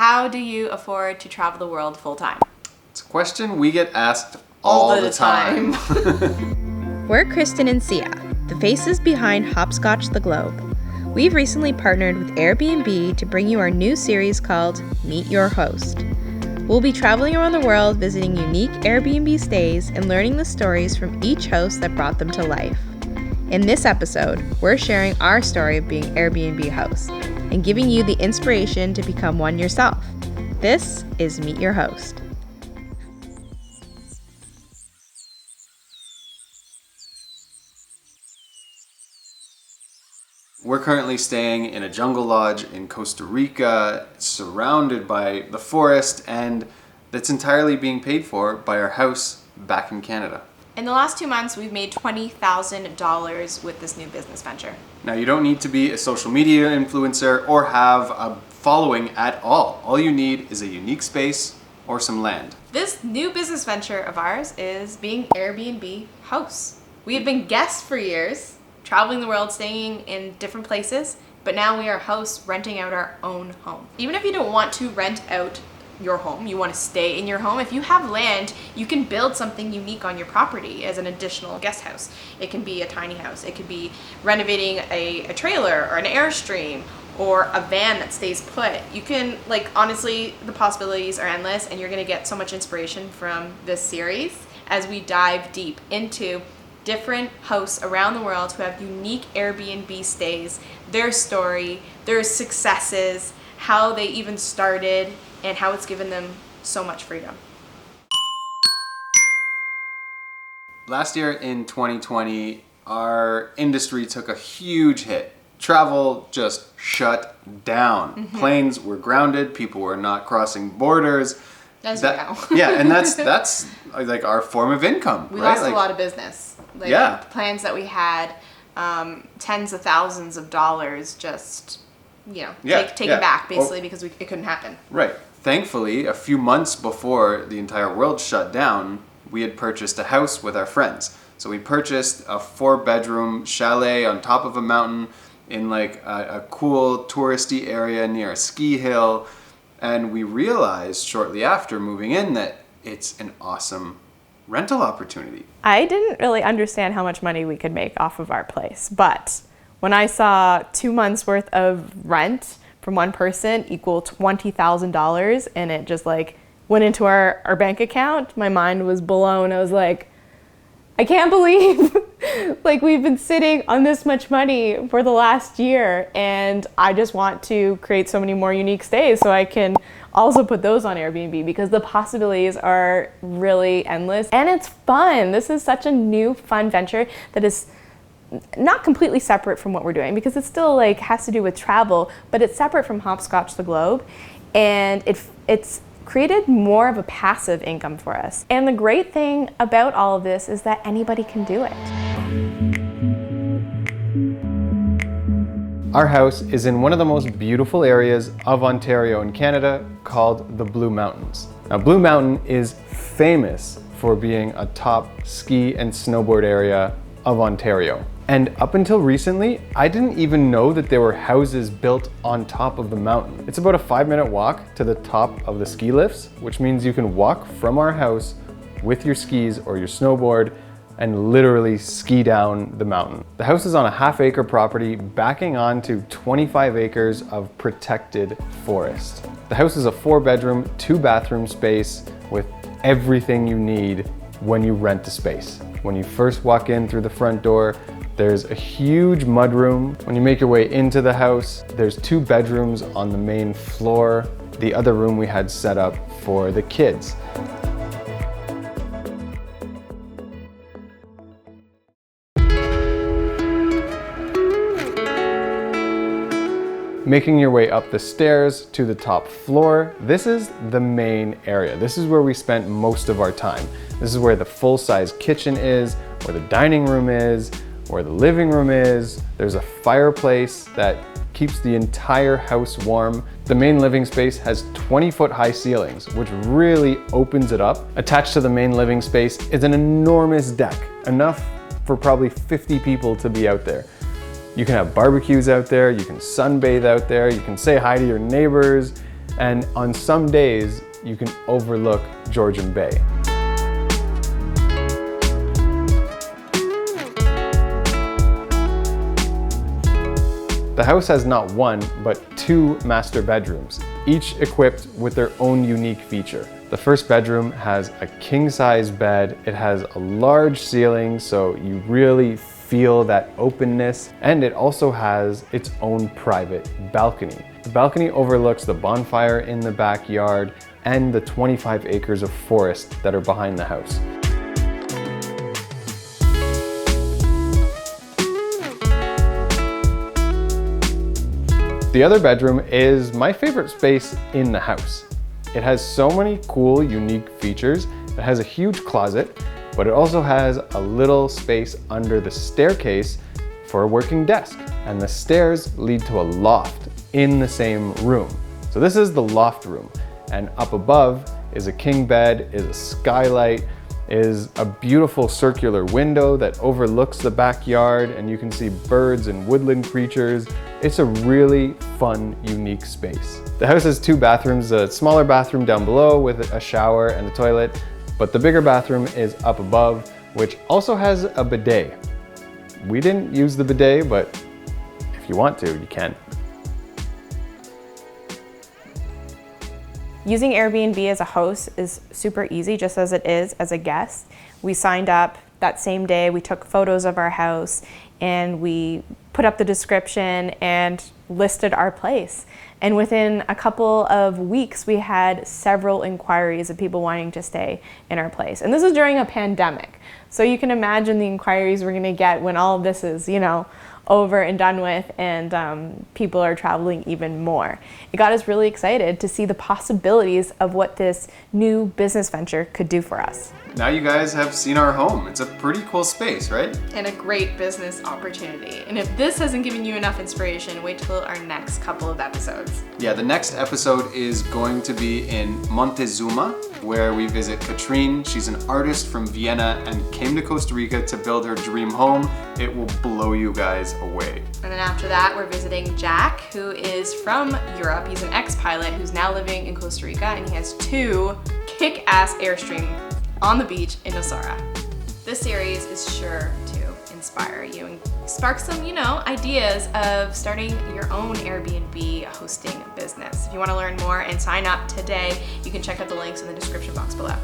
How do you afford to travel the world full time? It's a question we get asked all the time. We're Kristen and Sia, the faces behind Hopscotch the Globe. We've recently partnered with Airbnb to bring you our new series called Meet Your Host. We'll be traveling around the world, visiting unique Airbnb stays and learning the stories from each host that brought them to life. In this episode, we're sharing our story of being Airbnb hosts and giving you the inspiration to become one yourself. This is Meet Your Host. We're currently staying in a jungle lodge in Costa Rica, surrounded by the forest, and that's entirely being paid for by our house back in Canada. In the last 2 months, we've made $20,000 with this new business venture. Now, you don't need to be a social media influencer or have a following at all. All you need is a unique space or some land. This new business venture of ours is being Airbnb hosts. We have been guests for years, traveling the world, staying in different places, but now we are hosts renting out our own home. Even if you don't want to rent out your home, you want to stay in your home, if you have land, you can build something unique on your property as an additional guest house. It can be a tiny house, it could be renovating a trailer or an Airstream or a van that stays put. You can, honestly, the possibilities are endless, and you're gonna get so much inspiration from this series as we dive deep into different hosts around the world who have unique Airbnb stays, their story, their successes, how they even started, and how it's given them so much freedom. Last year in 2020, our industry took a huge hit. Travel just shut down. Planes were grounded, people were not crossing borders. As we know. Yeah, and that's like our form of income. We right? lost a lot of business. Plans that we had, tens of thousands of dollars just, taken back basically because it couldn't happen. Right. Thankfully, a few months before the entire world shut down, we had purchased a house with our friends. So we purchased a 4-bedroom chalet on top of a mountain in a cool touristy area near a ski hill. And we realized shortly after moving in that it's an awesome rental opportunity. I didn't really understand how much money we could make off of our place, but when I saw 2 months worth of rent from one person equal $20,000 and it just went into our bank account, my mind was blown. I was like, I can't believe we've been sitting on this much money for the last year, and I just want to create so many more unique stays so I can also put those on Airbnb because the possibilities are really endless and it's fun. This is such a new fun venture that is not completely separate from what we're doing because it still has to do with travel, but it's separate from Hopscotch the Globe, and it's created more of a passive income for us. And the great thing about all of this is that anybody can do it. Our house is in one of the most beautiful areas of Ontario in Canada called the Blue Mountains. Now, Blue Mountain is famous for being a top ski and snowboard area of Ontario. And up until recently, I didn't even know that there were houses built on top of the mountain. It's about a 5-minute walk to the top of the ski lifts, which means you can walk from our house with your skis or your snowboard and literally ski down the mountain. The house is on a half-acre property backing onto 25 acres of protected forest. The house is a 4-bedroom, 2-bathroom space with everything you need when you rent the space. When you first walk in through the front door, there's a huge mudroom. When you make your way into the house, there's 2 bedrooms on the main floor. The other room we had set up for the kids. Making your way up the stairs to the top floor, this is the main area. This is where we spent most of our time. This is where the full-size kitchen is, where the dining room is, where the living room is. There's a fireplace that keeps the entire house warm. The main living space has 20-foot high ceilings, which really opens it up. Attached to the main living space is an enormous deck, enough for probably 50 people to be out there. You can have barbecues out there, you can sunbathe out there, you can say hi to your neighbors, And on some days, you can overlook Georgian Bay. The house has not one, but 2 master bedrooms, each equipped with their own unique feature. The first bedroom has a king-size bed. It has a large ceiling, so you really feel that openness, and it also has its own private balcony. The balcony overlooks the bonfire in the backyard and the 25 acres of forest that are behind the house. The other bedroom is my favorite space in the house. It has so many cool, unique features. It has a huge closet, but it also has a little space under the staircase for a working desk. And the stairs lead to a loft in the same room. So this is the loft room. And up above is a king bed, is a skylight, is a beautiful circular window that overlooks the backyard, and you can see birds and woodland creatures. It's a really fun, unique space. The house has 2 bathrooms, a smaller bathroom down below with a shower and a toilet, but the bigger bathroom is up above, which also has a bidet. We didn't use the bidet, but if you want to, you can. Using Airbnb as a host is super easy, just as it is as a guest. We signed up that same day, we took photos of our house, and we put up the description and listed our place. And within a couple of weeks, we had several inquiries of people wanting to stay in our place. And this is during a pandemic. So you can imagine the inquiries we're gonna get when all of this is, over and done with, and people are traveling even more. It got us really excited to see the possibilities of what this new business venture could do for us. Now you guys have seen our home. It's a pretty cool space, right? And a great business opportunity. And if this hasn't given you enough inspiration, wait till our next couple of episodes. Yeah, the next episode is going to be in Montezuma, where we visit Katrine. She's an artist from Vienna and came to Costa Rica to build her dream home. It will blow you guys away. And then after that, we're visiting Jack, who is from Europe. He's an ex-pilot who's now living in Costa Rica, and he has 2 kick-ass Airstream on the beach in Nosara. This series is sure to inspire you and spark some, ideas of starting your own Airbnb hosting business. If you want to learn more and sign up today, you can check out the links in the description box below.